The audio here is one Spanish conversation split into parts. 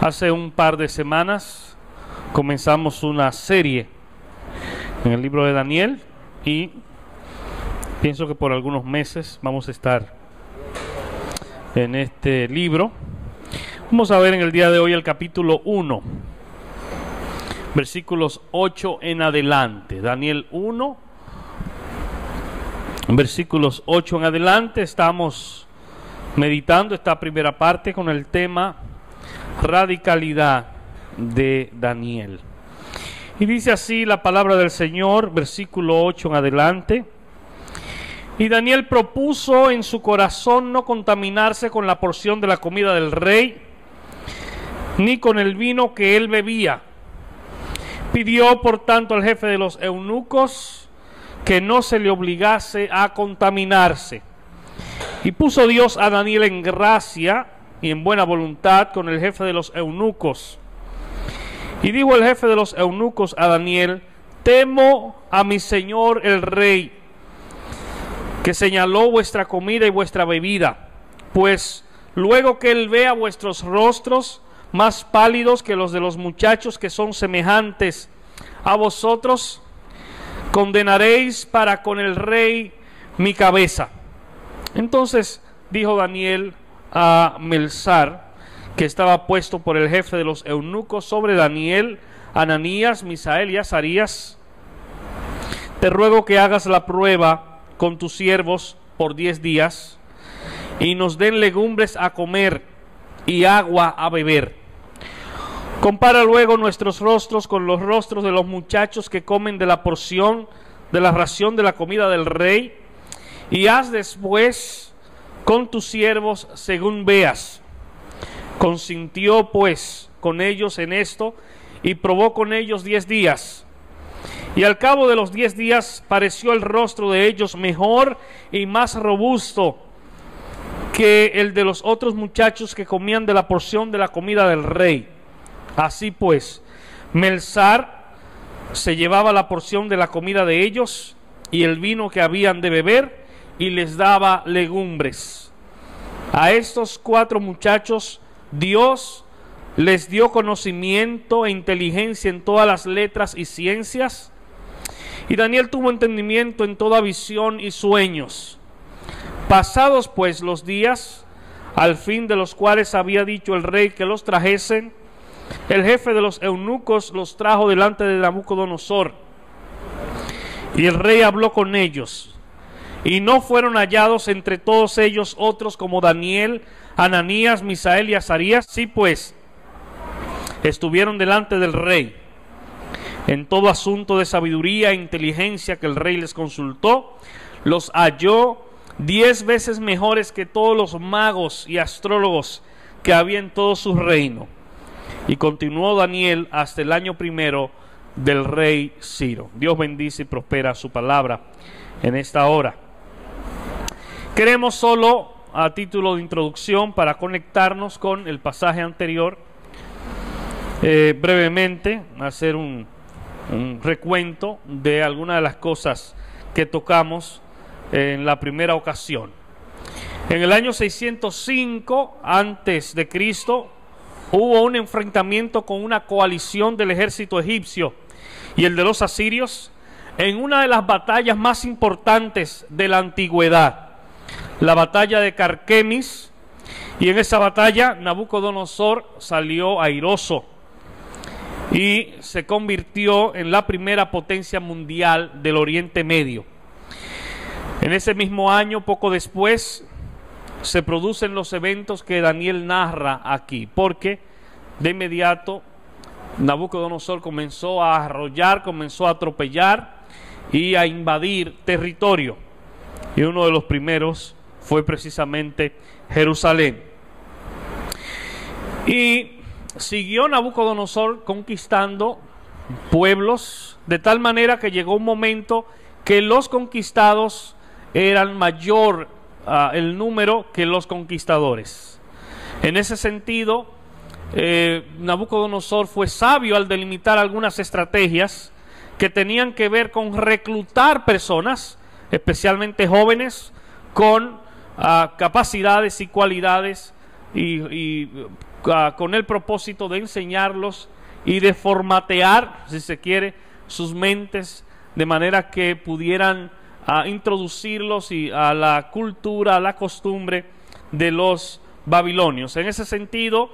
Hace un par de semanas comenzamos una serie en el libro de Daniel y pienso que por algunos meses vamos a estar en este libro. Vamos a ver en el día de hoy el capítulo 1, versículos 8 en adelante. Daniel 1, versículos 8 en adelante. Estamos meditando esta primera parte con el tema radicalidad de Daniel. Y dice así la palabra del Señor, versículo 8 en adelante. Y Daniel propuso en su corazón no contaminarse con la porción de la comida del rey, ni con el vino que él bebía. Pidió por tanto al jefe de los eunucos que no se le obligase a contaminarse. Y puso Dios a Daniel en gracia y en buena voluntad con el jefe de los eunucos. Y dijo el jefe de los eunucos a Daniel: temo a mi señor el rey, que señaló vuestra comida y vuestra bebida, pues luego que él vea vuestros rostros más pálidos que los de los muchachos que son semejantes a vosotros, condenaréis para con el rey mi cabeza. Entonces dijo Daniel a Melsar, que estaba puesto por el jefe de los eunucos sobre Daniel, Ananías, Misael y Azarías: te ruego que hagas la prueba con tus siervos por 10 días y nos den legumbres a comer y agua a beber. Compara luego nuestros rostros con los rostros de los muchachos que comen de la porción de la ración de la comida del rey, y haz después con tus siervos según veas. Consintió pues con ellos en esto y probó con ellos 10 días. Y al cabo de los 10 días pareció el rostro de ellos mejor y más robusto que el de los otros muchachos que comían de la porción de la comida del rey. Así pues, Melsar se llevaba la porción de la comida de ellos y el vino que habían de beber, y les daba legumbres. A estos 4 muchachos Dios les dio conocimiento e inteligencia en todas las letras y ciencias, y Daniel tuvo entendimiento en toda visión y sueños. Pasados pues los días, al fin de los cuales había dicho el rey que los trajesen, el jefe de los eunucos los trajo delante de Nabucodonosor, y el rey habló con ellos. Y no fueron hallados entre todos ellos otros como Daniel, Ananías, Misael y Azarías. Sí, pues, estuvieron delante del rey en todo asunto de sabiduría e inteligencia que el rey les consultó. Los halló 10 veces mejores que todos los magos y astrólogos que había en todo su reino. Y continuó Daniel hasta el año primero del rey Ciro. Dios bendice y prospera su palabra en esta hora. Queremos solo, a título de introducción, para conectarnos con el pasaje anterior, brevemente hacer un recuento de algunas de las cosas que tocamos en la primera ocasión. En el año 605 antes de Cristo hubo un enfrentamiento con una coalición del ejército egipcio y el de los asirios en una de las batallas más importantes de la antigüedad, la batalla de Carquemis. Y en esa batalla Nabucodonosor salió airoso y se convirtió en la primera potencia mundial del Oriente Medio. En ese mismo año, poco después, se producen los eventos que Daniel narra aquí, porque de inmediato Nabucodonosor comenzó a arrollar, comenzó a atropellar y a invadir territorio, y uno de los primeros fue precisamente Jerusalén. Y siguió Nabucodonosor conquistando pueblos, de tal manera que llegó un momento que los conquistados eran mayor el número que los conquistadores. En ese sentido, Nabucodonosor fue sabio al delimitar algunas estrategias que tenían que ver con reclutar personas, especialmente jóvenes, con capacidades y cualidades y con el propósito de enseñarlos y de formatear, si se quiere, sus mentes, de manera que pudieran introducirlos a la cultura, a la costumbre de los babilonios. En ese sentido,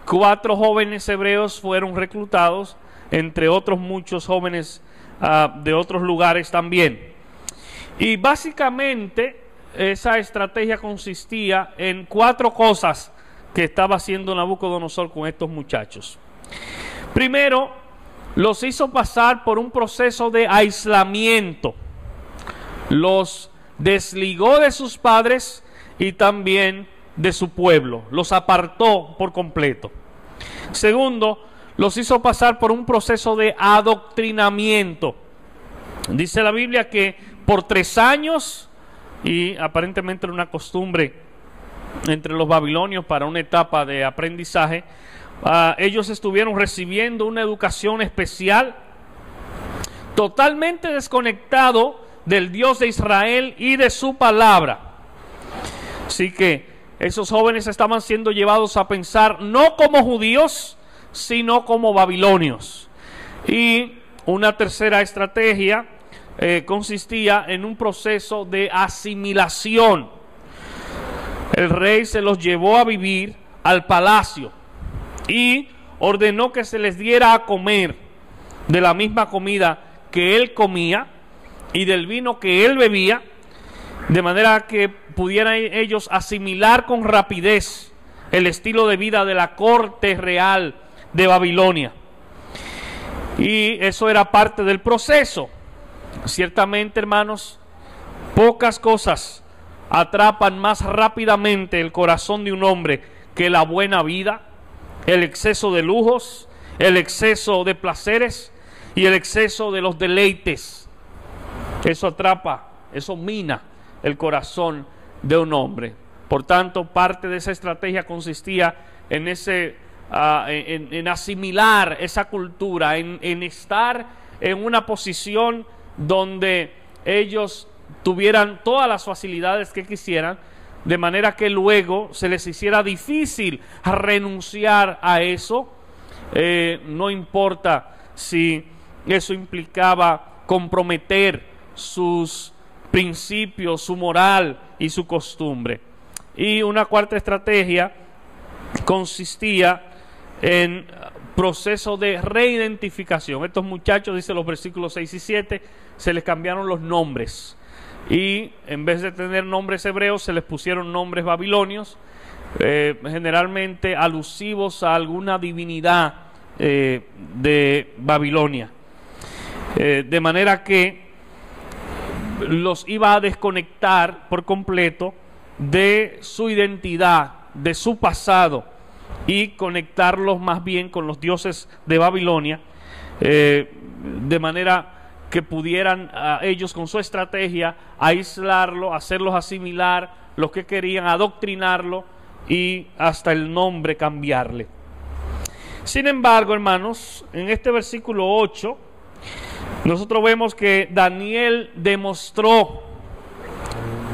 4 jóvenes hebreos fueron reclutados, entre otros muchos jóvenes de otros lugares también. Y básicamente esa estrategia consistía en 4 cosas que estaba haciendo Nabucodonosor con estos muchachos. Primero, los hizo pasar por un proceso de aislamiento. Los desligó de sus padres y también de su pueblo. Los apartó por completo. Segundo, los hizo pasar por un proceso de adoctrinamiento. Dice la Biblia que por 3 años, y aparentemente era una costumbre entre los babilonios para una etapa de aprendizaje, ellos estuvieron recibiendo una educación especial, totalmente desconectado del Dios de Israel y de su palabra. Así que esos jóvenes estaban siendo llevados a pensar no como judíos, sino como babilonios. Y una tercera estrategia consistía en un proceso de asimilación. El rey se los llevó a vivir al palacio y ordenó que se les diera a comer de la misma comida que él comía y del vino que él bebía, de manera que pudieran ellos asimilar con rapidez el estilo de vida de la corte real de Babilonia. Y eso era parte del proceso. Ciertamente, hermanos, pocas cosas atrapan más rápidamente el corazón de un hombre que la buena vida, el exceso de lujos, el exceso de placeres y el exceso de los deleites. Eso atrapa, eso mina el corazón de un hombre. Por tanto, parte de esa estrategia consistía en en asimilar esa cultura, en estar en una posición donde ellos tuvieran todas las facilidades que quisieran, de manera que luego se les hiciera difícil renunciar a eso, no importa si eso implicaba comprometer sus principios, su moral y su costumbre. Y una cuarta estrategia consistía en proceso de reidentificación. Estos muchachos, dice los versículos 6 y 7, se les cambiaron los nombres. Y en vez de tener nombres hebreos, se les pusieron nombres babilonios, generalmente alusivos a alguna divinidad de Babilonia. De manera que los iba a desconectar por completo de su identidad, de su pasado, y conectarlos más bien con los dioses de Babilonia, de manera que pudieran ellos con su estrategia aislarlo, hacerlos asimilar lo que querían, adoctrinarlo y hasta el nombre cambiarle. Sin embargo, hermanos, en este versículo 8 nosotros vemos que Daniel demostró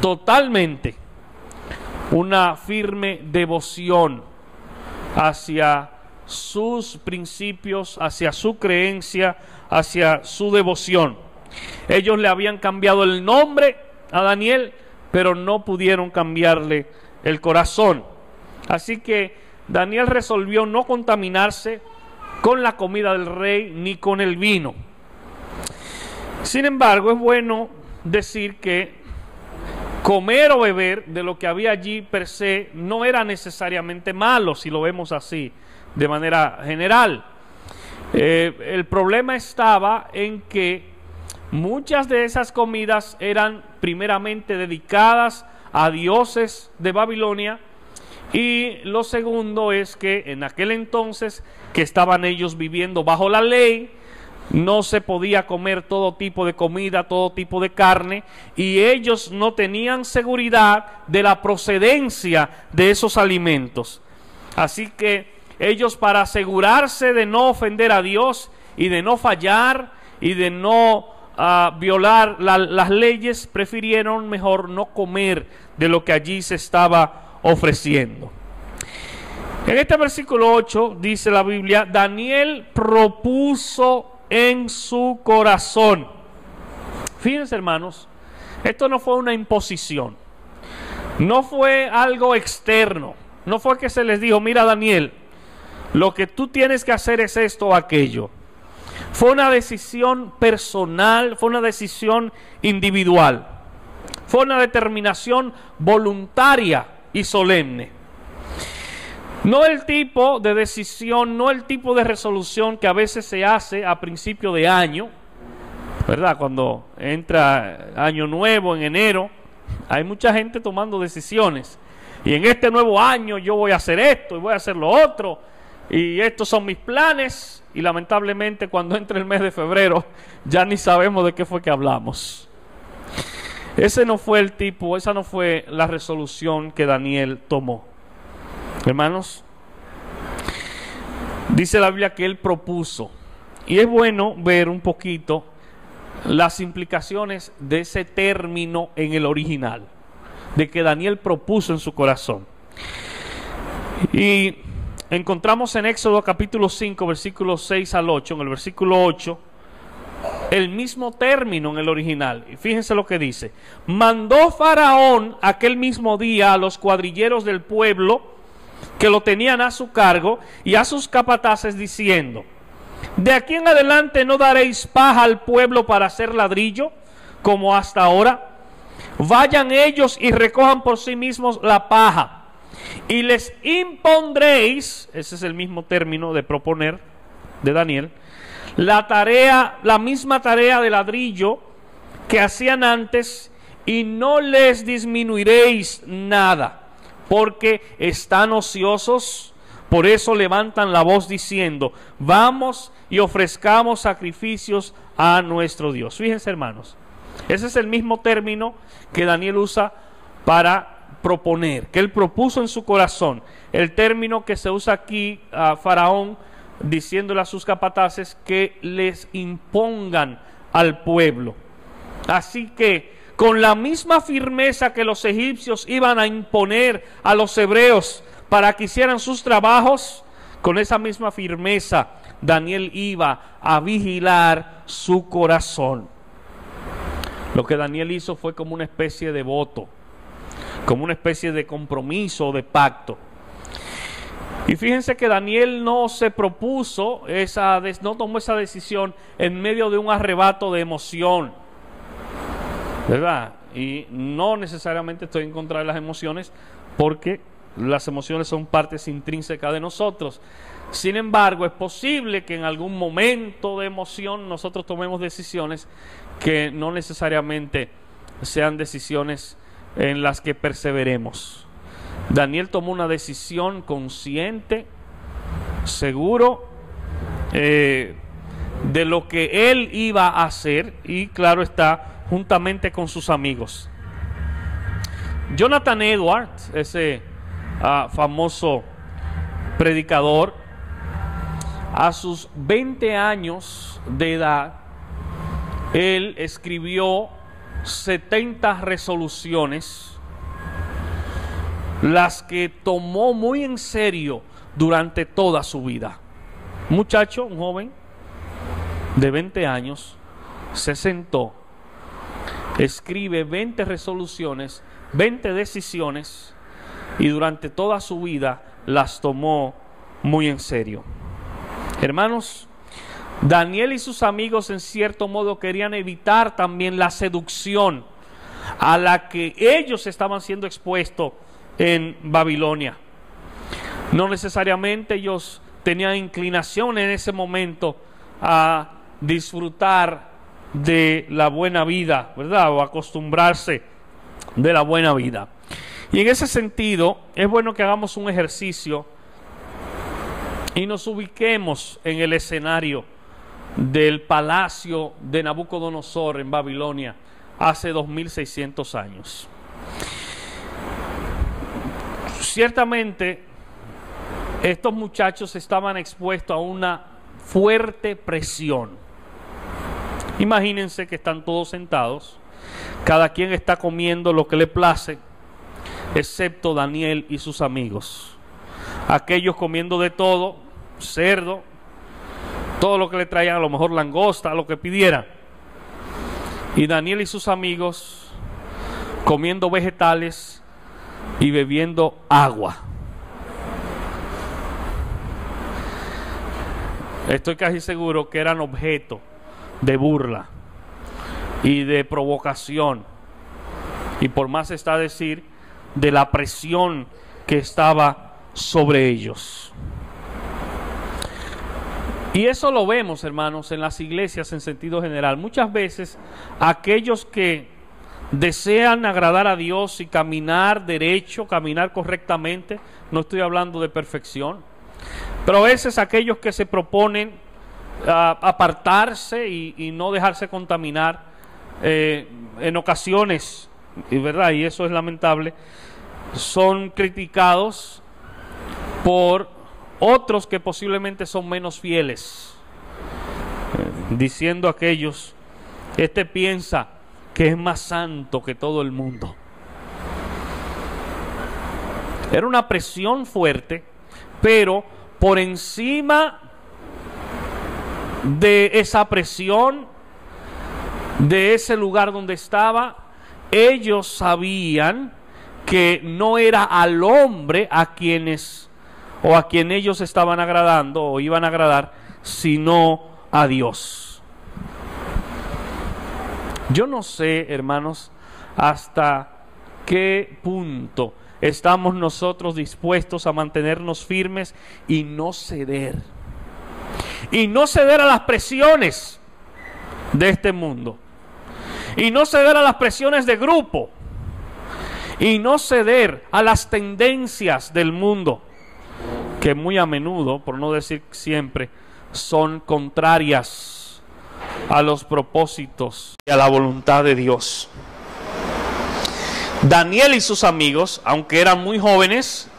totalmente una firme devoción hacia sus principios, hacia su creencia, hacia su devoción. Ellos le habían cambiado el nombre a Daniel, pero no pudieron cambiarle el corazón. Así que Daniel resolvió no contaminarse con la comida del rey ni con el vino. Sin embargo, es bueno decir que comer o beber de lo que había allí per se no era necesariamente malo, si lo vemos así, de manera general. El problema estaba en que muchas de esas comidas eran primeramente dedicadas a dioses de Babilonia, y lo segundo es que en aquel entonces que estaban ellos viviendo bajo la ley, no se podía comer todo tipo de comida, todo tipo de carne, y ellos no tenían seguridad de la procedencia de esos alimentos. Así que ellos, para asegurarse de no ofender a Dios y de no fallar y de no violar las leyes, prefirieron mejor no comer de lo que allí se estaba ofreciendo. En este versículo 8 dice la Biblia, Daniel propuso en su corazón. Fíjense, hermanos, esto no fue una imposición, no fue algo externo, no fue que se les dijo, mira Daniel, lo que tú tienes que hacer es esto o aquello. Fue una decisión personal, fue una decisión individual, fue una determinación voluntaria y solemne. No el tipo de decisión, no el tipo de resolución que a veces se hace a principio de año, ¿verdad? Cuando entra año nuevo en enero, hay mucha gente tomando decisiones. Y en este nuevo año yo voy a hacer esto y voy a hacer lo otro. Y estos son mis planes. Y lamentablemente cuando entra el mes de febrero ya ni sabemos de qué fue que hablamos. Ese no fue el tipo, esa no fue la resolución que Daniel tomó. Hermanos, dice la Biblia que él propuso, y es bueno ver un poquito las implicaciones de ese término en el original, de que Daniel propuso en su corazón. Y encontramos en Éxodo capítulo 5, versículos 6 al 8, en el versículo 8, el mismo término en el original. Y fíjense lo que dice: mandó Faraón aquel mismo día a los cuadrilleros del pueblo que lo tenían a su cargo y a sus capataces diciendo: de aquí en adelante no daréis paja al pueblo para hacer ladrillo como hasta ahora. Vayan ellos y recojan por sí mismos la paja y les impondréis, ese es el mismo término de proponer de Daniel, la misma tarea de ladrillo que hacían antes, y no les disminuiréis nada, porque están ociosos. Por eso levantan la voz diciendo: vamos y ofrezcamos sacrificios a nuestro Dios. Fíjense, hermanos, ese es el mismo término que Daniel usa para proponer, que él propuso en su corazón. El término que se usa aquí a Faraón diciéndole a sus capataces que les impongan al pueblo. Así que con la misma firmeza que los egipcios iban a imponer a los hebreos para que hicieran sus trabajos, con esa misma firmeza Daniel iba a vigilar su corazón. Lo que Daniel hizo fue como una especie de voto, como una especie de compromiso, de pacto. Y fíjense que Daniel no se propuso, no tomó esa decisión en medio de un arrebato de emoción, ¿verdad? Y no necesariamente estoy en contra de las emociones, porque las emociones son partes intrínsecas de nosotros. Sin embargo, es posible que en algún momento de emoción nosotros tomemos decisiones que no necesariamente sean decisiones en las que perseveremos. Daniel tomó una decisión consciente, seguro de lo que él iba a hacer, y claro está, juntamente con sus amigos. Jonathan Edwards, ese famoso predicador, a sus 20 años de edad, él escribió 70 resoluciones, las que tomó muy en serio durante toda su vida. Un muchacho, un joven de 20 años, se sentó, escribe 20 resoluciones, 20 decisiones, y durante toda su vida las tomó muy en serio. Hermanos, Daniel y sus amigos en cierto modo querían evitar también la seducción a la que ellos estaban siendo expuestos en Babilonia. No necesariamente ellos tenían inclinación en ese momento a disfrutar de la buena vida, ¿verdad? O acostumbrarse de la buena vida. Y en ese sentido es bueno que hagamos un ejercicio y nos ubiquemos en el escenario del palacio de Nabucodonosor en Babilonia hace 2600 años. Ciertamente estos muchachos estaban expuestos a una fuerte presión. Imagínense que están todos sentados, cada quien está comiendo lo que le place, excepto Daniel y sus amigos. aquellos comiendo de todo, cerdo, todo lo que le traían, a lo mejor langosta, lo que pidieran. Y Daniel y sus amigos comiendo vegetales y bebiendo agua. Estoy casi seguro que eran objeto de burla y de provocación, y por más está decir, de la presión que estaba sobre ellos. Y eso lo vemos, hermanos, en las iglesias en sentido general. Muchas veces aquellos que desean agradar a Dios y caminar derecho, caminar correctamente, no estoy hablando de perfección, pero a veces aquellos que se proponen apartarse y no dejarse contaminar, en ocasiones, y verdad, y eso es lamentable, son criticados por otros que posiblemente son menos fieles, diciendo a aquellos: este piensa que es más santo que todo el mundo. Era una presión fuerte, pero por encima de esa presión, de ese lugar donde estaba, ellos sabían que no era al hombre a quien ellos estaban agradando o iban a agradar, sino a Dios. Yo no sé, hermanos, hasta qué punto estamos nosotros dispuestos a mantenernos firmes y no ceder. Y no ceder a las presiones de este mundo. Y no ceder a las presiones de grupo. Y no ceder a las tendencias del mundo, que muy a menudo, por no decir siempre, son contrarias a los propósitos y a la voluntad de Dios. Daniel y sus amigos, aunque eran muy jóvenes,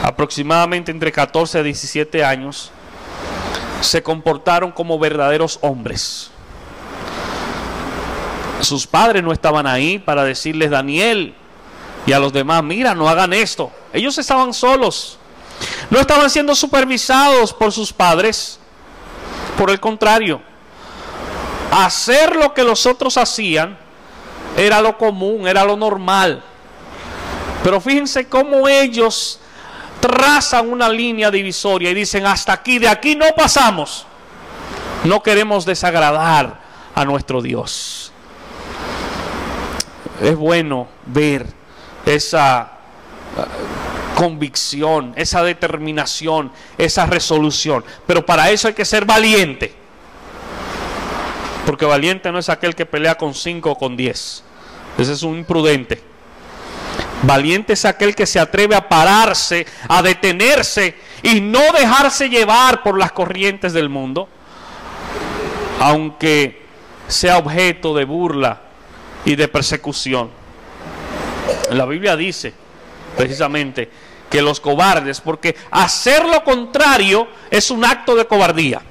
aproximadamente entre 14 a 17 años, se comportaron como verdaderos hombres. Sus padres no estaban ahí para decirles: Daniel y a los demás, mira, no hagan esto. Ellos estaban solos, no estaban siendo supervisados por sus padres. Por el contrario, hacer lo que los otros hacían era lo común, era lo normal. Pero fíjense cómo ellos trazan una línea divisoria y dicen: hasta aquí, de aquí no pasamos. No queremos desagradar a nuestro Dios. Es bueno ver esa convicción, esa determinación, esa resolución. Pero para eso hay que ser valiente. Porque valiente no es aquel que pelea con 5 o con 10. Ese es un imprudente. Valiente es aquel que se atreve a pararse, a detenerse y no dejarse llevar por las corrientes del mundo, aunque sea objeto de burla y de persecución. La Biblia dice precisamente que los cobardes, porque hacer lo contrario es un acto de cobardía.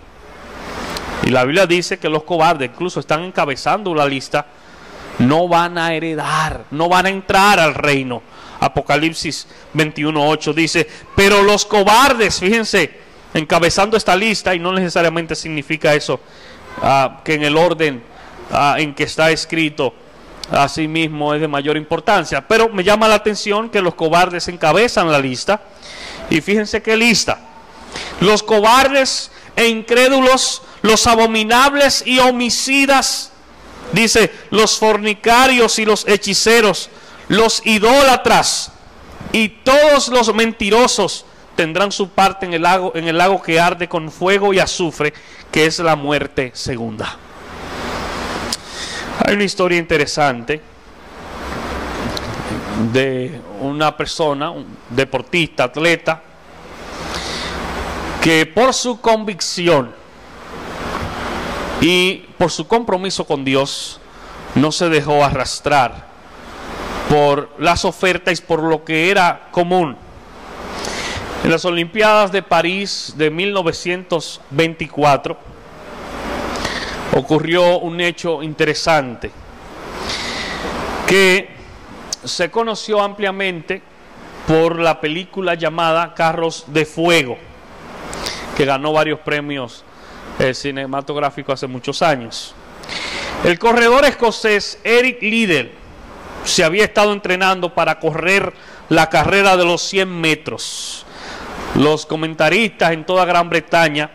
Y la Biblia dice que los cobardes, incluso están encabezando la lista, no van a heredar, no van a entrar al reino. Apocalipsis 21:8 dice: pero los cobardes, fíjense, encabezando esta lista, y no necesariamente significa eso, que en el orden en que está escrito, así mismo es de mayor importancia. Pero me llama la atención que los cobardes encabezan la lista. Y fíjense qué lista: los cobardes e incrédulos, los abominables y homicidas, dice, los fornicarios y los hechiceros, los idólatras y todos los mentirosos tendrán su parte en el lago que arde con fuego y azufre, que es la muerte segunda. Hay una historia interesante de una persona, un deportista, atleta, que por su convicción y por su compromiso con Dios no se dejó arrastrar por las ofertas y por lo que era común. En las Olimpiadas de París de 1924 ocurrió un hecho interesante que se conoció ampliamente por la película llamada Carros de Fuego, que ganó varios premios cinematográficos hace muchos años. El corredor escocés Eric Liddell se había estado entrenando para correr la carrera de los 100 metros. Los comentaristas en toda Gran Bretaña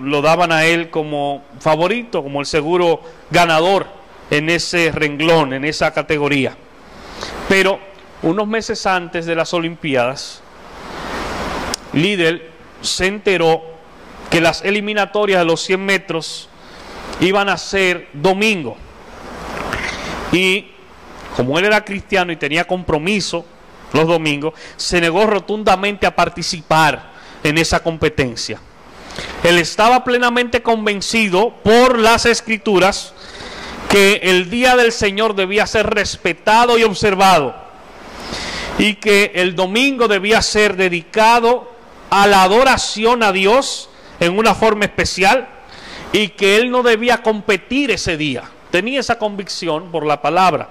lo daban a él como favorito, como el seguro ganador en ese renglón, en esa categoría. Pero unos meses antes de las Olimpiadas, Liddell se enteró que las eliminatorias de los 100 metros iban a ser domingo. Y como él era cristiano y tenía compromiso los domingos, se negó rotundamente a participar en esa competencia. Él estaba plenamente convencido por las Escrituras que el día del Señor debía ser respetado y observado, y que el domingo debía ser dedicado a la adoración a Dios en una forma especial, y que él no debía competir ese día. Tenía esa convicción por la palabra.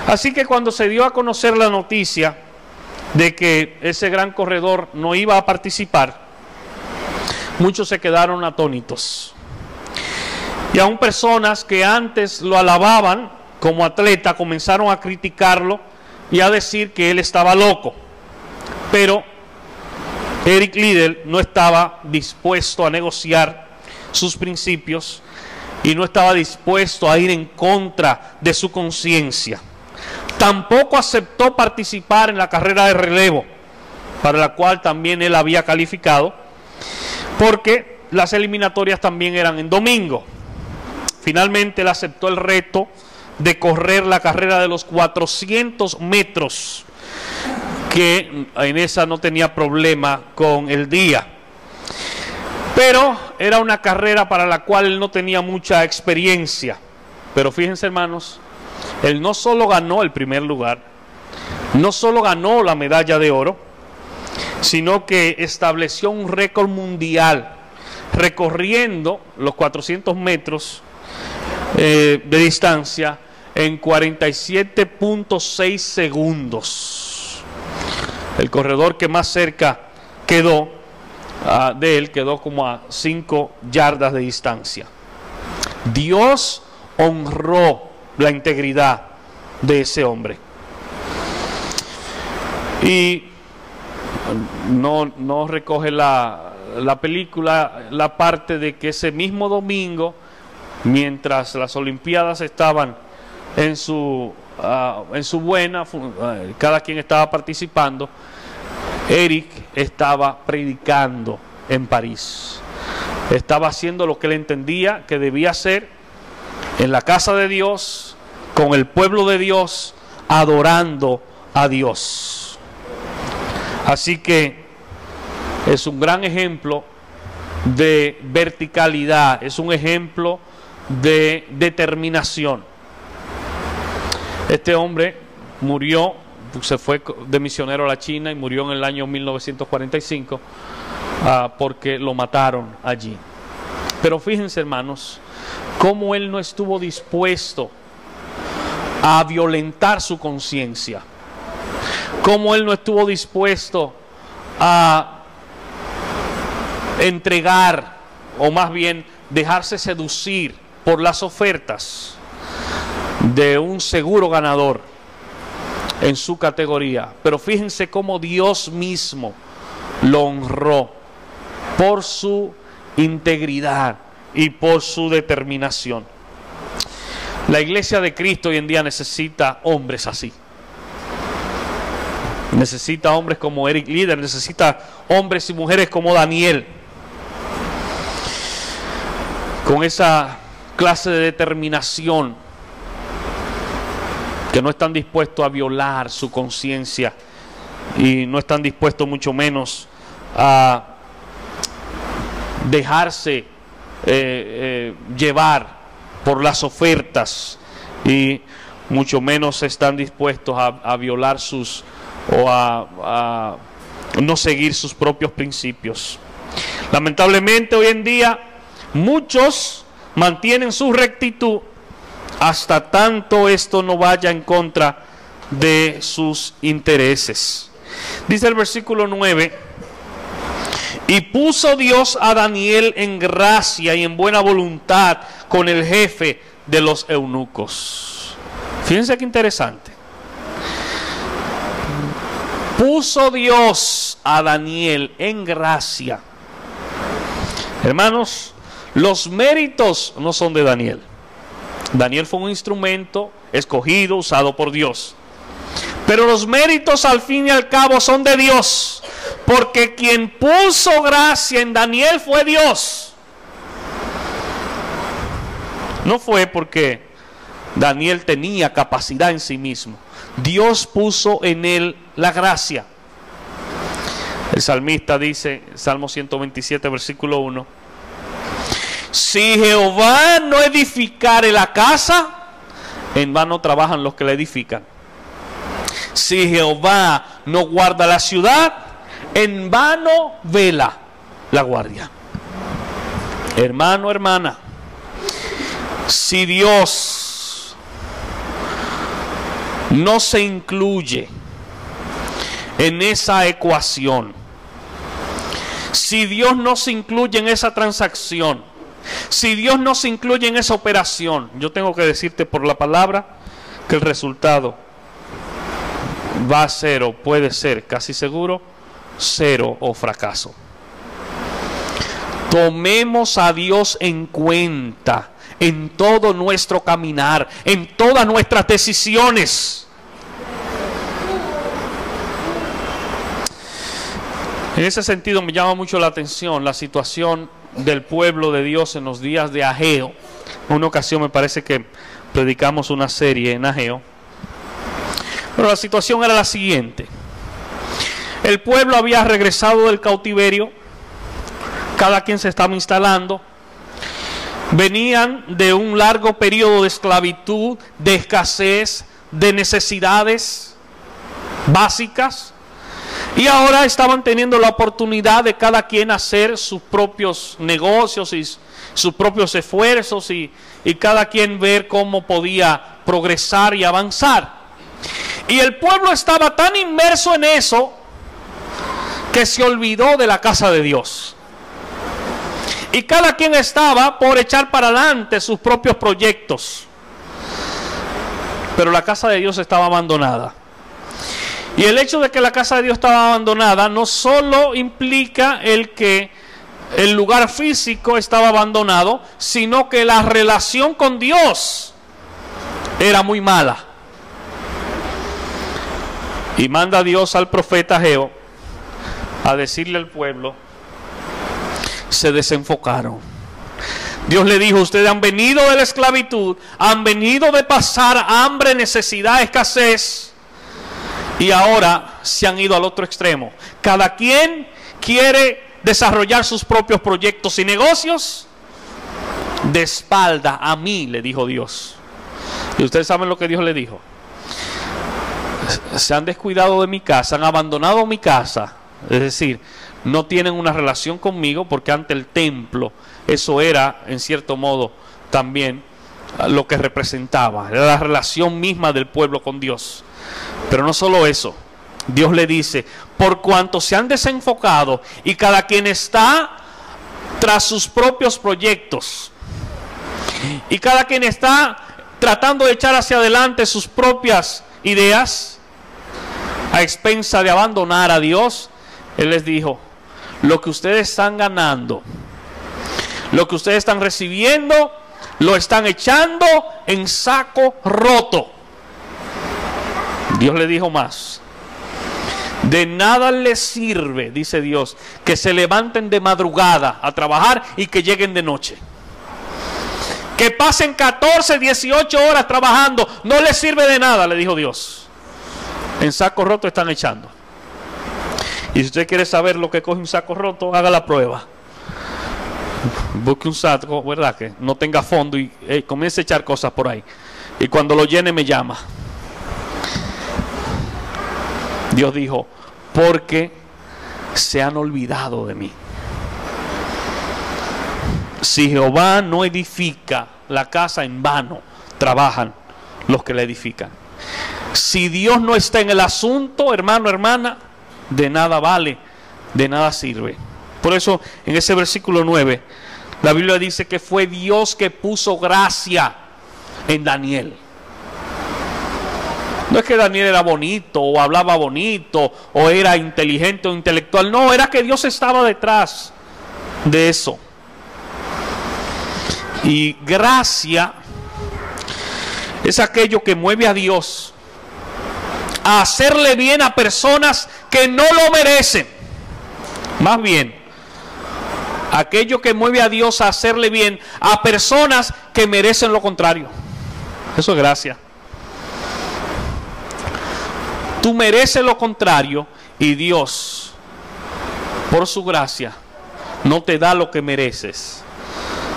Así que cuando se dio a conocer la noticia de que ese gran corredor no iba a participar, muchos se quedaron atónitos. Y aún personas que antes lo alababan como atleta comenzaron a criticarlo y a decir que él estaba loco. Pero Eric Liddell no estaba dispuesto a negociar sus principios y no estaba dispuesto a ir en contra de su conciencia. Tampoco aceptó participar en la carrera de relevo, para la cual también él había calificado, porque las eliminatorias también eran en domingo. Finalmente él aceptó el reto de correr la carrera de los 400 metros, que en esa no tenía problema con el día. Pero era una carrera para la cual él no tenía mucha experiencia. Pero fíjense, hermanos, él no solo ganó el primer lugar, no solo ganó la medalla de oro, sino que estableció un récord mundial recorriendo los 400 metros de distancia en 47.6 segundos. El corredor que más cerca quedó de él quedó como a 5 yardas de distancia. Dios honró la integridad de ese hombre. Y no recoge la película la parte de que ese mismo domingo, mientras las Olimpiadas estaban en su buena, cada quien estaba participando, Eric estaba predicando en París. Estaba haciendo lo que él entendía que debía hacer en la casa de Dios, con el pueblo de Dios, adorando a Dios. Así que es un gran ejemplo de verticalidad, es un ejemplo de determinación. Este hombre murió, se fue de misionero a la China y murió en el año 1945 porque lo mataron allí. Pero fíjense, hermanos, cómo él no estuvo dispuesto a violentar su conciencia, cómo él no estuvo dispuesto a entregar, o más bien dejarse seducir por las ofertas de un seguro ganador en su categoría. Pero fíjense cómo Dios mismo lo honró por su integridad y por su determinación. La iglesia de Cristo hoy en día necesita hombres así. Necesita hombres como Eric Liddell, necesita hombres y mujeres como Daniel, con esa clase de determinación, que no están dispuestos a violar su conciencia y no están dispuestos mucho menos a dejarse llevar por las ofertas, y mucho menos están dispuestos a violar o a no seguir sus propios principios. Lamentablemente hoy en día muchos mantienen su rectitud hasta tanto esto no vaya en contra de sus intereses. Dice el versículo 9: y puso Dios a Daniel en gracia y en buena voluntad con el jefe de los eunucos. Fíjense qué interesante. Puso Dios a Daniel en gracia. Hermanos, los méritos no son de Daniel. Daniel fue un instrumento escogido, usado por Dios. Pero los méritos al fin y al cabo son de Dios, porque quien puso gracia en Daniel fue Dios. No fue porque Daniel tenía capacidad en sí mismo. Dios puso en él la gracia. El salmista dice, Salmo 127, versículo 1: si Jehová no edificare la casa, en vano trabajan los que la edifican. Si Jehová no guarda la ciudad, en vano vela la guardia. Hermano, hermana, si Dios no se incluye en esa ecuación, si Dios no se incluye en esa transacción, si Dios no se incluye en esa operación, yo tengo que decirte por la palabra que el resultado va a ser, o puede ser casi seguro, cero o fracaso. Tomemos a Dios en cuenta en todo nuestro caminar, en todas nuestras decisiones. En ese sentido me llama mucho la atención la situación del pueblo de Dios en los días de Ageo. En una ocasión me parece que predicamos una serie en Ageo. Pero la situación era la siguiente: el pueblo había regresado del cautiverio, cada quien se estaba instalando, venían de un largo periodo de esclavitud, de escasez, de necesidades básicas, y ahora estaban teniendo la oportunidad de cada quien hacer sus propios negocios y sus propios esfuerzos, y cada quien ver cómo podía progresar y avanzar. Y el pueblo estaba tan inmerso en eso que se olvidó de la casa de Dios. Y cada quien estaba por echar para adelante sus propios proyectos. Pero la casa de Dios estaba abandonada. Y el hecho de que la casa de Dios estaba abandonada no solo implica el que el lugar físico estaba abandonado, sino que la relación con Dios era muy mala. Y manda Dios al profeta Ageo a decirle al pueblo: se desenfocaron. Dios le dijo: ustedes han venido de la esclavitud, han venido de pasar hambre, necesidad, escasez, y ahora se han ido al otro extremo. Cada quien quiere desarrollar sus propios proyectos y negocios de espalda a mí, le dijo Dios. Y ustedes saben lo que Dios le dijo: se han descuidado de mi casa, han abandonado mi casa. Es decir, no tienen una relación conmigo, porque ante el templo eso era en cierto modo también lo que representaba, era la relación misma del pueblo con Dios. Pero no solo eso, Dios le dice: por cuanto se han desenfocado y cada quien está tras sus propios proyectos, y cada quien está tratando de echar hacia adelante sus propias ideas a expensa de abandonar a Dios, Él les dijo: lo que ustedes están ganando, lo que ustedes están recibiendo, lo están echando en saco roto. Dios le dijo más: de nada les sirve, dice Dios, que se levanten de madrugada a trabajar y que lleguen de noche. Que pasen 14, 18 horas trabajando, no les sirve de nada, le dijo Dios. En saco roto están echando. Y si usted quiere saber lo que coge un saco roto, haga la prueba. Busque un saco, ¿verdad?, que no tenga fondo y comience a echar cosas por ahí. Y cuando lo llene me llama. Dios dijo: porque se han olvidado de mí. Si Jehová no edifica la casa, en vano trabajan los que la edifican. Si Dios no está en el asunto, hermano, hermana, de nada vale, de nada sirve. Por eso en ese versículo 9, la Biblia dice que fue Dios que puso gracia en Daniel. No es que Daniel era bonito o hablaba bonito o era inteligente o intelectual. No, era que Dios estaba detrás de eso. Y gracia es aquello que mueve a Dios a hacerle bien a personas que no lo merecen. Más bien, aquello que mueve a Dios a hacerle bien a personas que merecen lo contrario. Eso es gracia. Tú mereces lo contrario y Dios, por su gracia, no te da lo que mereces,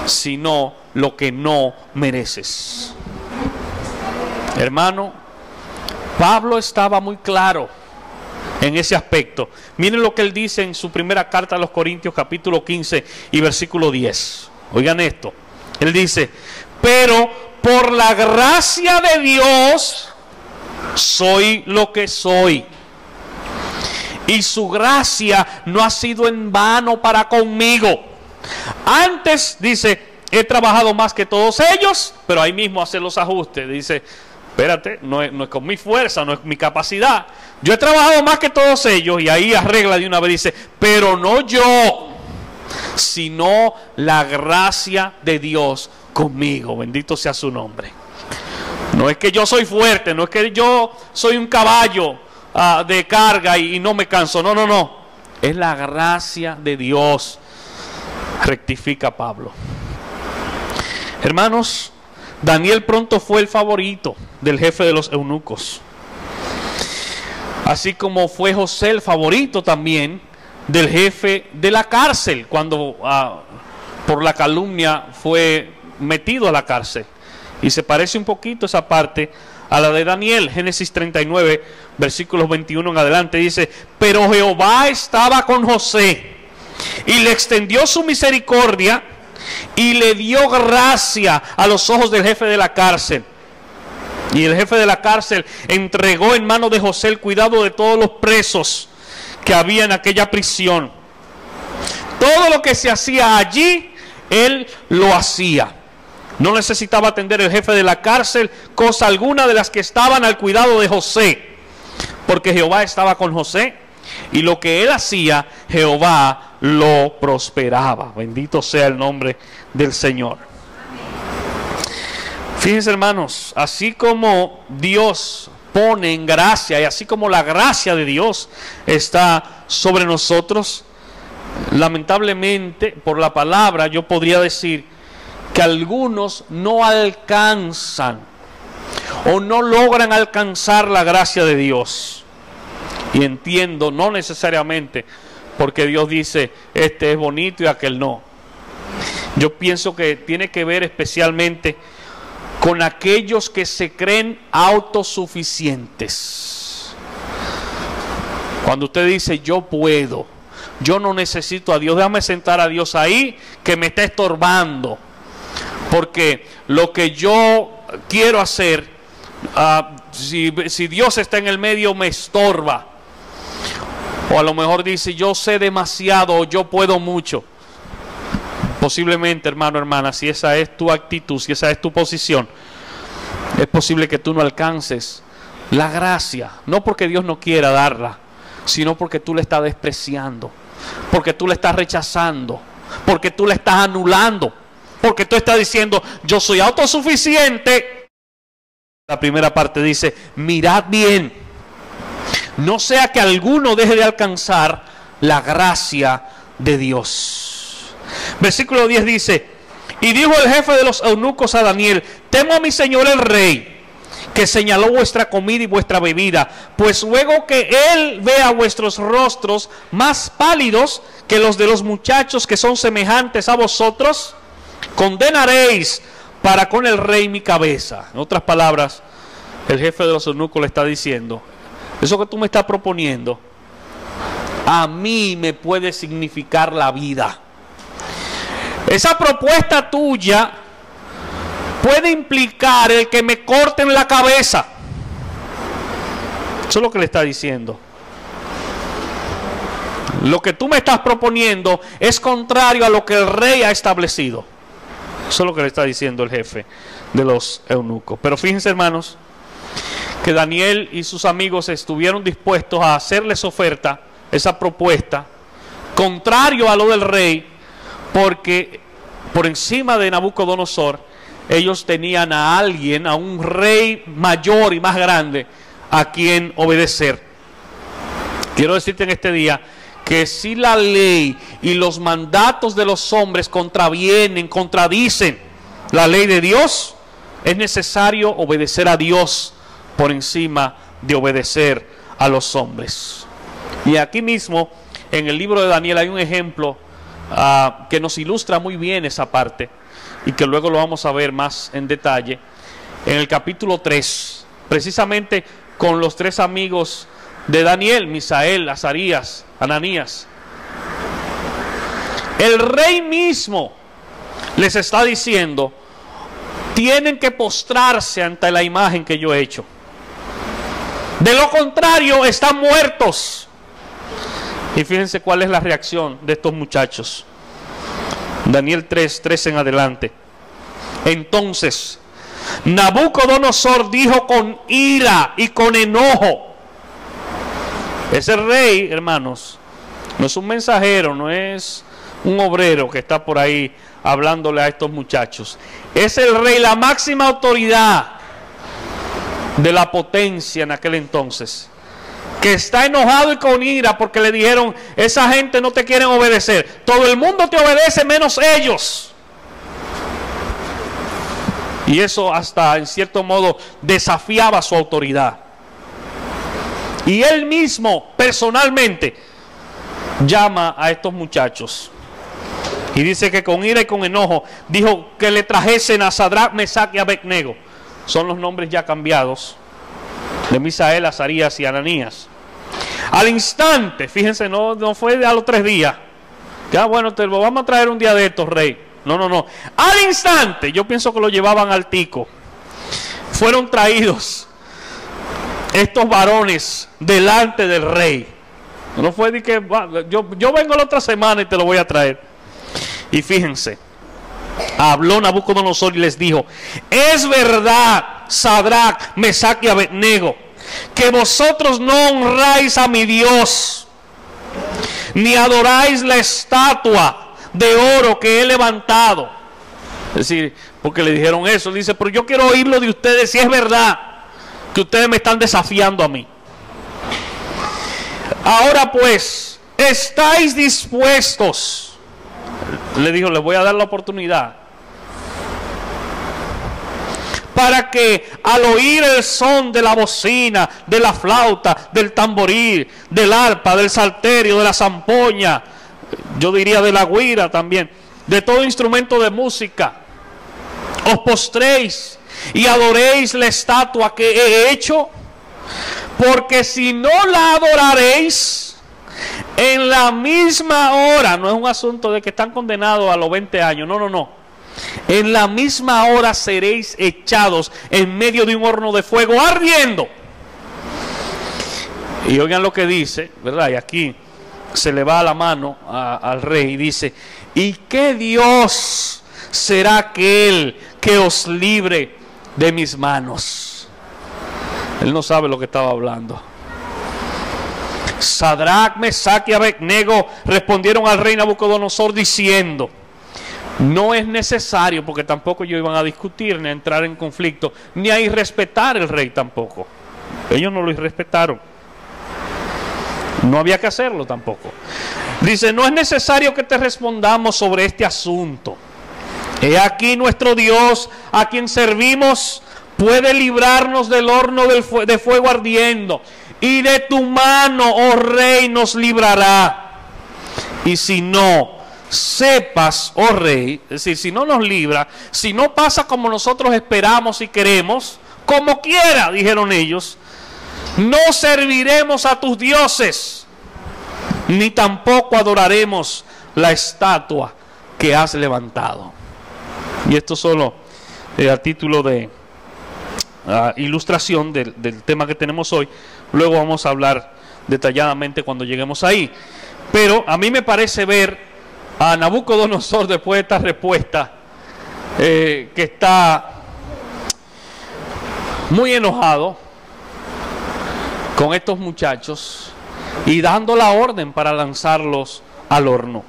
sino lo que no mereces. Hermano, Pablo estaba muy claro en ese aspecto. Miren lo que él dice en su primera carta a los Corintios, capítulo 15 y versículo 10. Oigan esto. Él dice: pero por la gracia de Dios soy lo que soy, y su gracia no ha sido en vano para conmigo. Antes, dice, he trabajado más que todos ellos, pero ahí mismo hace los ajustes. Dice: espérate, no es con mi fuerza, no es mi capacidad. Yo he trabajado más que todos ellos, y ahí arregla de una vez, dice: pero no yo, sino la gracia de Dios conmigo. Bendito sea su nombre. No es que yo soy fuerte, no es que yo soy un caballo de carga y no me canso. No, no, no. Es la gracia de Dios. Rectifica Pablo. Hermanos, Daniel pronto fue el favorito del jefe de los eunucos. Así como fue José el favorito también del jefe de la cárcel, cuando por la calumnia fue metido a la cárcel. Y se parece un poquito esa parte a la de Daniel. Génesis 39, versículos 21 en adelante, dice: pero Jehová estaba con José y le extendió su misericordia y le dio gracia a los ojos del jefe de la cárcel. Y el jefe de la cárcel entregó en manos de José el cuidado de todos los presos que había en aquella prisión. Todo lo que se hacía allí, él lo hacía. No necesitaba atender el jefe de la cárcel cosa alguna de las que estaban al cuidado de José, porque Jehová estaba con José, y lo que él hacía, Jehová lo prosperaba. Bendito sea el nombre del Señor. Fíjense, hermanos, así como Dios pone en gracia, y así como la gracia de Dios está sobre nosotros, lamentablemente, por la palabra, yo podría decir que algunos no alcanzan o no logran alcanzar la gracia de Dios. Y entiendo, no necesariamente porque Dios dice este es bonito y aquel no. Yo pienso que tiene que ver especialmente con aquellos que se creen autosuficientes. Cuando usted dice yo puedo, yo no necesito a Dios, déjame sentar a Dios ahí que me está estorbando, porque lo que yo quiero hacer, si Dios está en el medio, me estorba. O a lo mejor dice yo sé demasiado o yo puedo mucho. Posiblemente, hermano, hermana, si esa es tu actitud, si esa es tu posición, es posible que tú no alcances la gracia, no porque Dios no quiera darla, sino porque tú le estás despreciando, porque tú le estás rechazando, porque tú le estás anulando, porque tú estás diciendo yo soy autosuficiente. La primera parte dice: mirad bien, no sea que alguno deje de alcanzar la gracia de Dios. Versículo 10 dice: y dijo el jefe de los eunucos a Daniel: temo a mi señor el rey, que señaló vuestra comida y vuestra bebida, pues luego que él vea vuestros rostros más pálidos que los de los muchachos que son semejantes a vosotros, condenaréis para con el rey mi cabeza. En otras palabras, el jefe de los eunucos le está diciendo: eso que tú me estás proponiendo, a mí me puede significar la vida. Esa propuesta tuya puede implicar el que me corten la cabeza. Eso es lo que le está diciendo. Lo que tú me estás proponiendo es contrario a lo que el rey ha establecido. Eso es lo que le está diciendo el jefe de los eunucos. Pero fíjense, hermanos, que Daniel y sus amigos estuvieron dispuestos a hacerle esa oferta, esa propuesta, contrario a lo del rey, porque por encima de Nabucodonosor ellos tenían a alguien, a un rey mayor y más grande a quien obedecer. Quiero decirte en este día que si la ley y los mandatos de los hombres contradicen la ley de Dios, es necesario obedecer a Dios por encima de obedecer a los hombres. Y aquí mismo en el libro de Daniel hay un ejemplo que nos ilustra muy bien esa parte y que luego lo vamos a ver más en detalle en el capítulo 3, precisamente con los tres amigos de Daniel, Misael, Azarías, Ananías. El rey mismo les está diciendo: tienen que postrarse ante la imagen que yo he hecho. De lo contrario, están muertos. Y fíjense cuál es la reacción de estos muchachos. Daniel 3 en adelante. Entonces Nabucodonosor dijo con ira y con enojo. Ese rey, hermanos, no es un mensajero, no es un obrero que está por ahí hablándole a estos muchachos. Es el rey, la máxima autoridad de la potencia en aquel entonces, que está enojado y con ira porque le dijeron: esa gente no te quiere obedecer, todo el mundo te obedece menos ellos. Y eso hasta en cierto modo desafiaba su autoridad. Y él mismo personalmente llama a estos muchachos y dice que con ira y con enojo dijo que le trajesen a Sadrach, Mesach y Abednego. Son los nombres ya cambiados de Misael, Azarías y Ananías. Al instante, fíjense, no fue a los 3 días. Ya bueno, te lo vamos a traer un día de estos, rey. No. Al instante, yo pienso que lo llevaban al tico. Fueron traídos estos varones delante del rey. No fue de que yo vengo la otra semana y te lo voy a traer. Y fíjense, habló Nabucodonosor y les dijo: es verdad, Sadrach, Mesach y Abednego, que vosotros no honráis a mi Dios, ni adoráis la estatua de oro que he levantado. Es decir, porque le dijeron eso, dice: pero yo quiero oírlo de ustedes si es verdad que ustedes me están desafiando a mí. Ahora pues, ¿estáis dispuestos? Le dijo: les voy a dar la oportunidad para que al oír el son de la bocina, de la flauta, del tamboril, del arpa, del salterio, de la zampoña, yo diría de la güira también, de todo instrumento de música, os postréis y adoréis la estatua que he hecho, porque si no la adoraréis, en la misma hora, no es un asunto de que están condenados a los 20 años, no, en la misma hora seréis echados en medio de un horno de fuego ardiendo. Y oigan lo que dice, ¿verdad? Y aquí se le va la mano al rey y dice: ¿y qué Dios será aquel que os libre de mis manos? Él no sabe lo que estaba hablando. Sadrach, Mesach y Abednego respondieron al rey Nabucodonosor diciendo: no es necesario, porque tampoco ellos iban a discutir, ni a entrar en conflicto, ni a irrespetar el rey tampoco. Ellos no lo irrespetaron. No había que hacerlo tampoco. Dice: no es necesario que te respondamos sobre este asunto. He aquí nuestro Dios, a quien servimos, puede librarnos del horno de fuego ardiendo, y de tu mano, oh rey, nos librará. Y si no, sepas, oh rey, es decir, si no nos libra, si no pasa como nosotros esperamos y queremos, como quiera, dijeron ellos, no serviremos a tus dioses, ni tampoco adoraremos la estatua que has levantado. Y esto solo a título de ilustración del tema que tenemos hoy, Luego vamos a hablar detalladamente cuando lleguemos ahí. Pero a mí me parece ver a Nabucodonosor después de esta respuesta que está muy enojado con estos muchachos y dando la orden para lanzarlos al horno.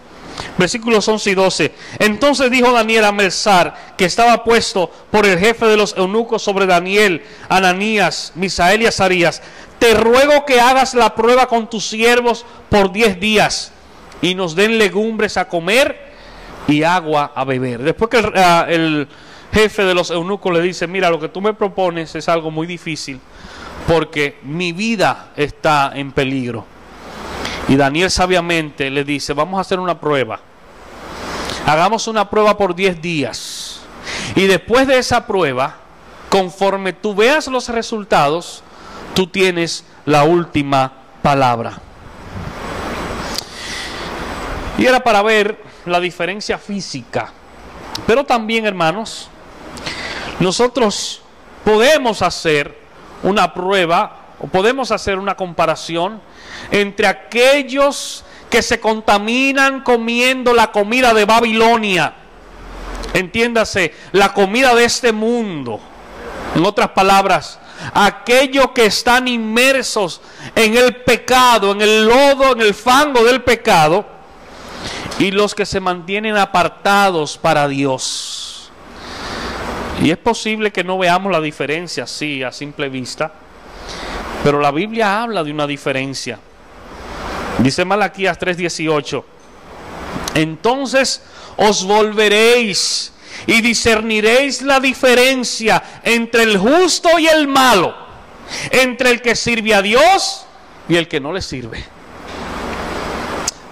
Versículos 11 y 12. Entonces dijo Daniel a Melzar, que estaba puesto por el jefe de los eunucos sobre Daniel, Ananías, Misael y Azarías: te ruego que hagas la prueba con tus siervos por 10 días y nos den legumbres a comer y agua a beber. Después que el jefe de los eunucos le dice: mira, lo que tú me propones es algo muy difícil porque mi vida está en peligro. Y Daniel sabiamente le dice: vamos a hacer una prueba. Hagamos una prueba por 10 días. Y después de esa prueba, conforme tú veas los resultados, tú tienes la última palabra. Y era para ver la diferencia física. Pero también, hermanos, nosotros podemos hacer una prueba o podemos hacer una comparación entre aquellos que se contaminan comiendo la comida de Babilonia, entiéndase, la comida de este mundo. En otras palabras, aquellos que están inmersos en el pecado, en el lodo, en el fango del pecado, y los que se mantienen apartados para Dios. Y es posible que no veamos la diferencia así a simple vista, pero la Biblia habla de una diferencia. Dice Malaquías 3:18: entonces os volveréis y discerniréis la diferencia entre el justo y el malo, entre el que sirve a Dios y el que no le sirve.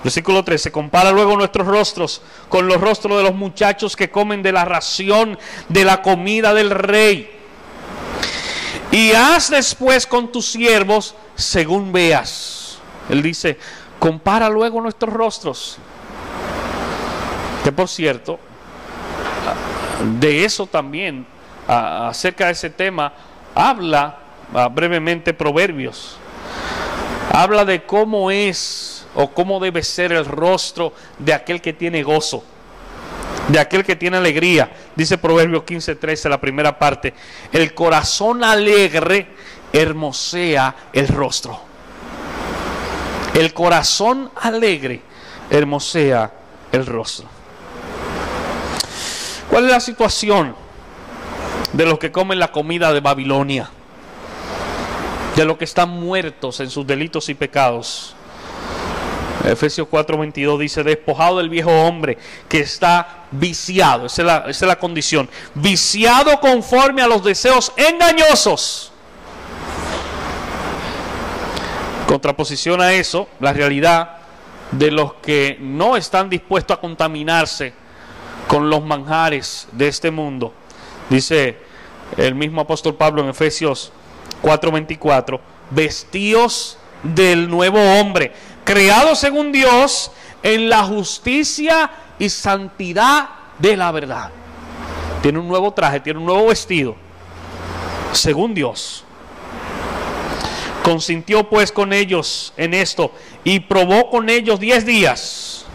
Versículo 13: compara luego nuestros rostros con los rostros de los muchachos que comen de la ración de la comida del rey, y haz después con tus siervos según veas. Él dice: compara luego nuestros rostros. Que por cierto, de eso también, acerca de ese tema, habla brevemente Proverbios. Habla de cómo es o cómo debe ser el rostro de aquel que tiene gozo, de aquel que tiene alegría. Dice Proverbios 15:13, la primera parte: el corazón alegre hermosea el rostro. El corazón alegre hermosea el rostro. ¿Cuál es la situación de los que comen la comida de Babilonia? De los que están muertos en sus delitos y pecados. Efesios 4:22 dice: despojado del viejo hombre que está viciado. Esa es la condición. Viciado conforme a los deseos engañosos. Contraposición a eso, la realidad de los que no están dispuestos a contaminarse con los manjares de este mundo. Dice el mismo apóstol Pablo en Efesios 4:24: vestíos del nuevo hombre, creado según Dios en la justicia y santidad de la verdad. Tiene un nuevo traje, tiene un nuevo vestido, según Dios. Consintió pues con ellos en esto y probó con ellos 10 días.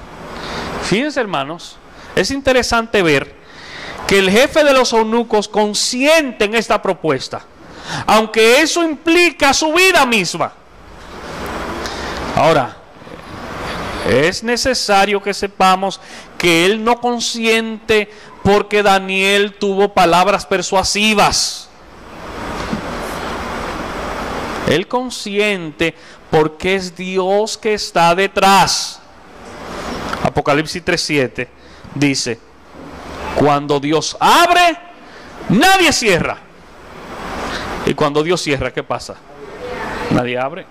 Fíjense, hermanos, es interesante ver que el jefe de los eunucos consiente en esta propuesta, aunque eso implica su vida misma. Ahora, es necesario que sepamos que él no consiente porque Daniel tuvo palabras persuasivas. Él consiente porque es Dios que está detrás. Apocalipsis 3:7 dice: cuando Dios abre, nadie cierra. Y cuando Dios cierra, ¿qué pasa? Nadie abre.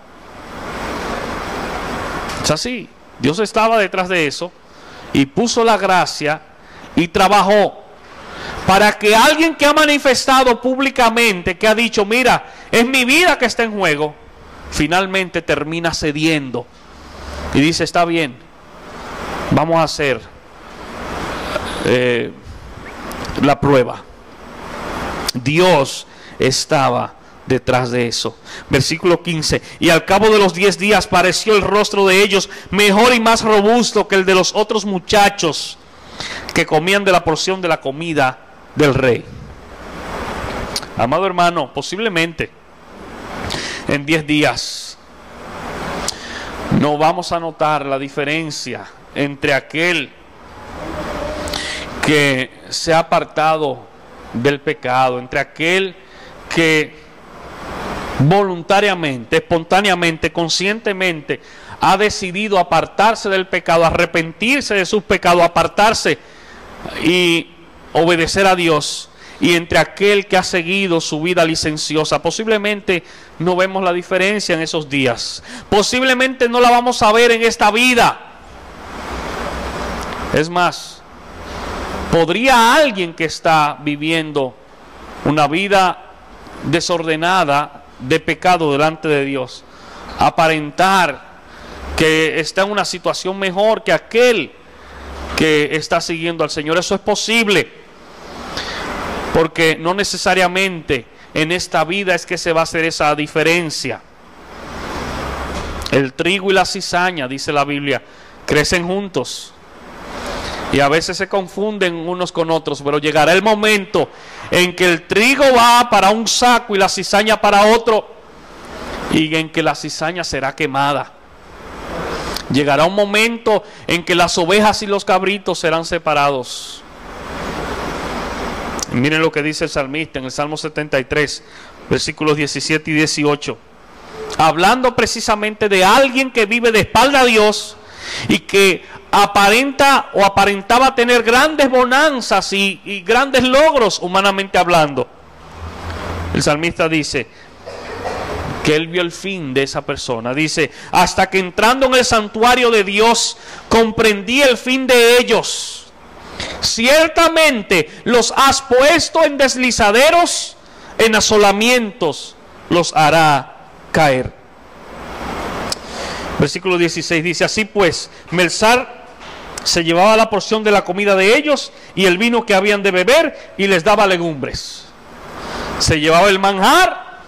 Es así. Dios estaba detrás de eso y puso la gracia y trabajó para que alguien que ha manifestado públicamente, que ha dicho: mira, es mi vida que está en juego, finalmente termina cediendo y dice: está bien, vamos a hacer la prueba. Dios estaba detrás de eso. Versículo 15. Y al cabo de los 10 días pareció el rostro de ellos mejor y más robusto que el de los otros muchachos que comían de la porción de la comida del rey. Amado hermano, posiblemente en 10 días no vamos a notar la diferencia entre aquel que se ha apartado del pecado, entre aquel que voluntariamente, espontáneamente, conscientemente ha decidido apartarse del pecado, arrepentirse de sus pecados, apartarse y obedecer a Dios, y entre aquel que ha seguido su vida licenciosa. Posiblemente no vemos la diferencia en esos días, posiblemente no la vamos a ver en esta vida. Es más, ¿podría alguien que está viviendo una vida desordenada de pecado delante de Dios aparentar que está en una situación mejor que aquel que está siguiendo al Señor? Eso es posible, porque no necesariamente en esta vida es que se va a hacer esa diferencia. El trigo y la cizaña, dice la Biblia, crecen juntos y a veces se confunden unos con otros, pero llegará el momento en que el trigo va para un saco y la cizaña para otro, y en que la cizaña será quemada. Llegará un momento en que las ovejas y los cabritos serán separados. Miren lo que dice el salmista en el Salmo 73, versículos 17 y 18. Hablando precisamente de alguien que vive de espalda a Dios y que aparenta o aparentaba tener grandes bonanzas y grandes logros humanamente hablando. El salmista dice que él vio el fin de esa persona. Dice: hasta que entrando en el santuario de Dios comprendí el fin de ellos. Ciertamente los has puesto en deslizaderos, en asolamientos los hará caer. Versículo 16 dice: así pues, Melzar se llevaba la porción de la comida de ellos y el vino que habían de beber, y les daba legumbres. Se llevaba el manjar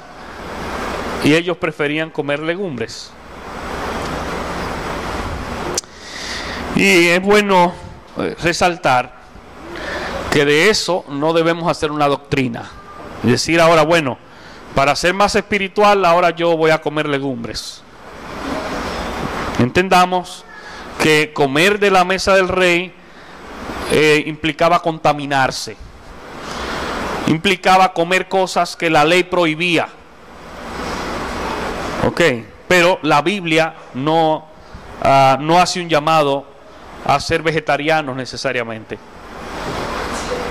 y ellos preferían comer legumbres. Y es bueno resaltar que de eso no debemos hacer una doctrina. Es decir, ahora, bueno, para ser más espiritual, ahora yo voy a comer legumbres. Entendamos que comer de la mesa del rey implicaba contaminarse, implicaba comer cosas que la ley prohibía. Ok, pero la Biblia no hace un llamado a ser vegetarianos necesariamente,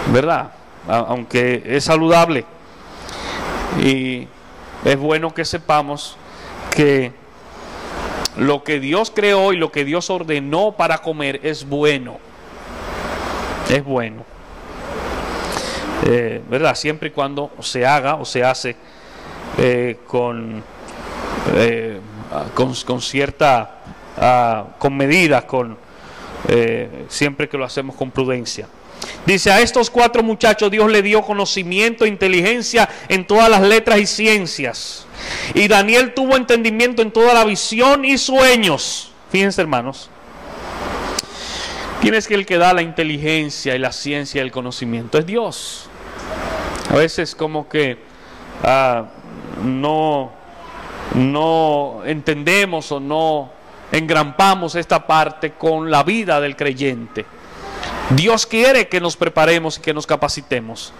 ¿verdad? Aunque es saludable, y es bueno que sepamos que lo que Dios creó y lo que Dios ordenó para comer es bueno. Es bueno, ¿verdad? Siempre y cuando se haga o se hace con cierta, con medidas, siempre que lo hacemos con prudencia. Dice: a estos 4 muchachos Dios le dio conocimiento e inteligencia en todas las letras y ciencias. Y Daniel tuvo entendimiento en toda la visión y sueños. Fíjense, hermanos, ¿quién es el que da la inteligencia y la ciencia y el conocimiento? Es Dios. A veces como que no entendemos o no engrampamos esta parte con la vida del creyente. Dios quiere que nos preparemos y que nos capacitemos.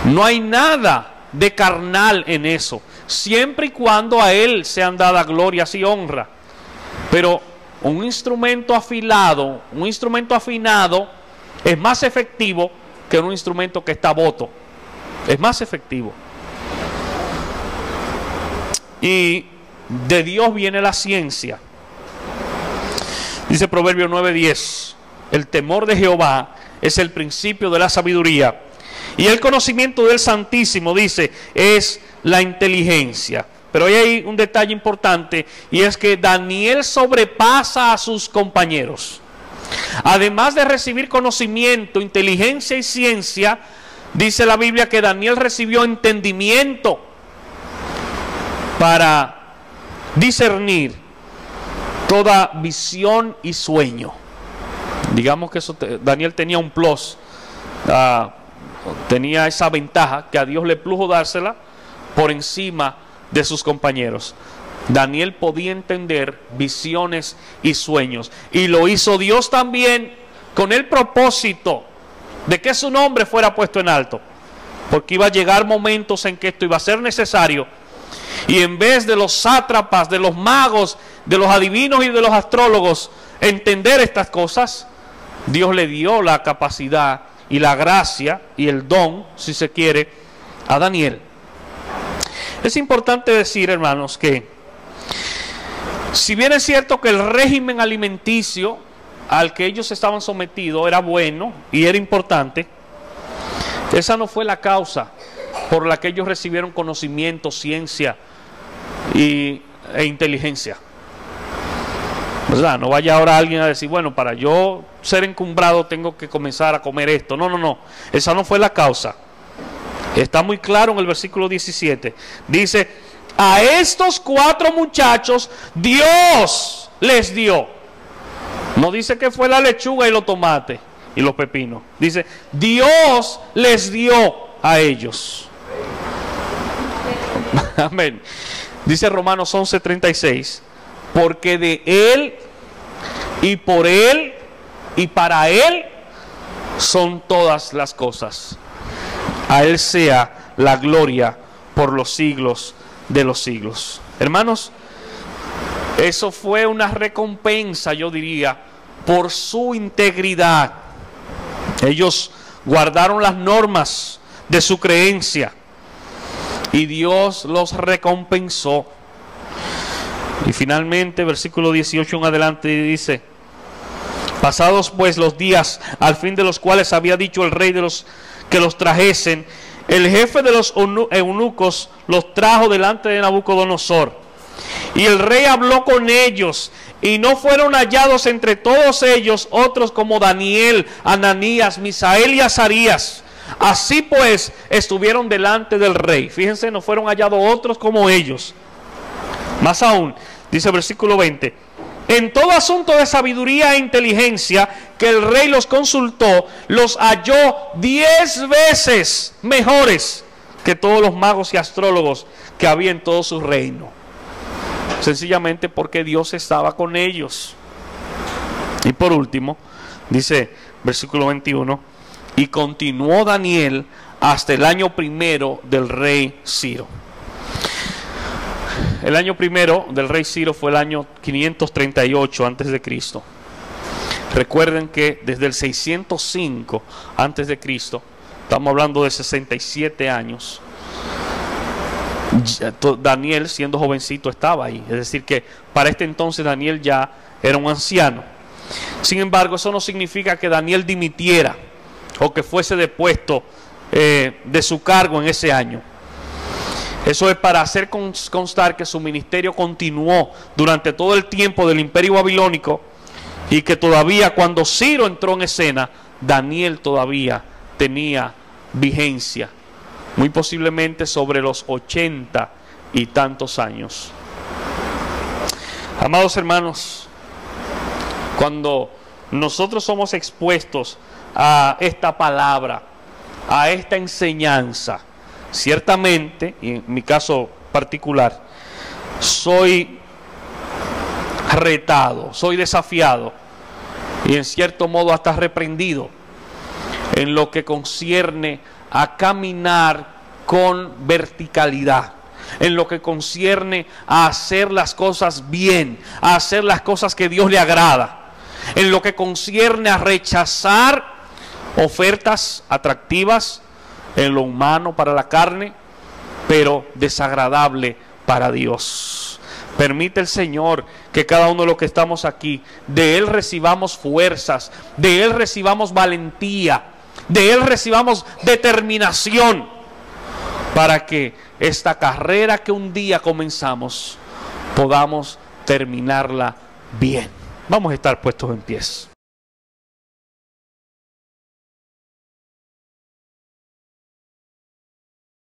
No hay nada de carnal en eso, siempre y cuando a Él sean dadas glorias y honra. Pero un instrumento afilado, un instrumento afinado, es más efectivo que un instrumento que está boto. Es más efectivo. Y de Dios viene la ciencia. Dice Proverbios 9:10: el temor de Jehová es el principio de la sabiduría, y el conocimiento del Santísimo, dice, es la inteligencia. Pero hay un detalle importante, y es que Daniel sobrepasa a sus compañeros. Además de recibir conocimiento, inteligencia y ciencia, dice la Biblia que Daniel recibió entendimiento. para discernir toda visión y sueño. Digamos que Daniel tenía un plus, tenía esa ventaja que a Dios le plujo dársela por encima de sus compañeros. Daniel podía entender visiones y sueños, y lo hizo Dios también con el propósito de que su nombre fuera puesto en alto, porque iba a llegar momentos en que esto iba a ser necesario, y en vez de los sátrapas, de los magos, de los adivinos y de los astrólogos entender estas cosas, Dios le dio la capacidad y la gracia y el don, si se quiere, a Daniel. Es importante decir, hermanos, que si bien es cierto que el régimen alimenticio al que ellos estaban sometidos era bueno y era importante, esa no fue la causa por la que ellos recibieron conocimiento, ciencia e inteligencia. ¿Verdad? No vaya ahora alguien a decir, bueno, para yo ser encumbrado tengo que comenzar a comer esto. No, no, no. Esa no fue la causa. Está muy claro en el versículo 17. Dice, a estos 4 muchachos Dios les dio. No dice que fue la lechuga y los tomates y los pepinos. Dice, Dios les dio a ellos. Amén. Dice Romanos 11:36, porque de Él y por Él y para Él son todas las cosas. A Él sea la gloria por los siglos de los siglos. Hermanos, eso fue una recompensa, yo diría, por su integridad. Ellos guardaron las normas de su creencia y Dios los recompensó. Y finalmente, versículo 18 en adelante dice, pasados pues los días al fin de los cuales había dicho el rey que los trajesen, el jefe de los eunucos los trajo delante de Nabucodonosor. Y el rey habló con ellos, y no fueron hallados entre todos ellos otros como Daniel, Ananías, Misael y Azarías. Así pues estuvieron delante del rey. Fíjense, no fueron hallados otros como ellos. Más aún, dice el versículo 20, en todo asunto de sabiduría e inteligencia que el rey los consultó, los halló 10 veces mejores que todos los magos y astrólogos que había en todo su reino. Sencillamente porque Dios estaba con ellos. Y por último, dice versículo 21, y continuó Daniel hasta el año primero del rey Ciro. El año primero del rey Ciro fue el año 538 antes de Cristo. Recuerden que desde el 605 antes de Cristo, estamos hablando de 67 años, Daniel, siendo jovencito, estaba ahí. Es decir que para este entonces Daniel ya era un anciano. Sin embargo, eso no significa que Daniel dimitiera o que fuese depuesto de su cargo en ese año. Eso es para hacer constar que su ministerio continuó durante todo el tiempo del imperio babilónico, y que todavía cuando Ciro entró en escena, Daniel todavía tenía vigencia, muy posiblemente sobre los 80 y tantos años. Amados hermanos, cuando nosotros somos expuestos a esta palabra, a esta enseñanza, ciertamente, y en mi caso particular, soy retado, soy desafiado y en cierto modo hasta reprendido en lo que concierne a caminar con verticalidad, en lo que concierne a hacer las cosas bien, a hacer las cosas que Dios le agrada, en lo que concierne a rechazar ofertas atractivas en lo humano para la carne, pero desagradable para Dios. Permite el Señor que cada uno de los que estamos aquí, de Él recibamos fuerzas, de Él recibamos valentía, de Él recibamos determinación, para que esta carrera que un día comenzamos, podamos terminarla bien. Vamos a estar puestos en pies.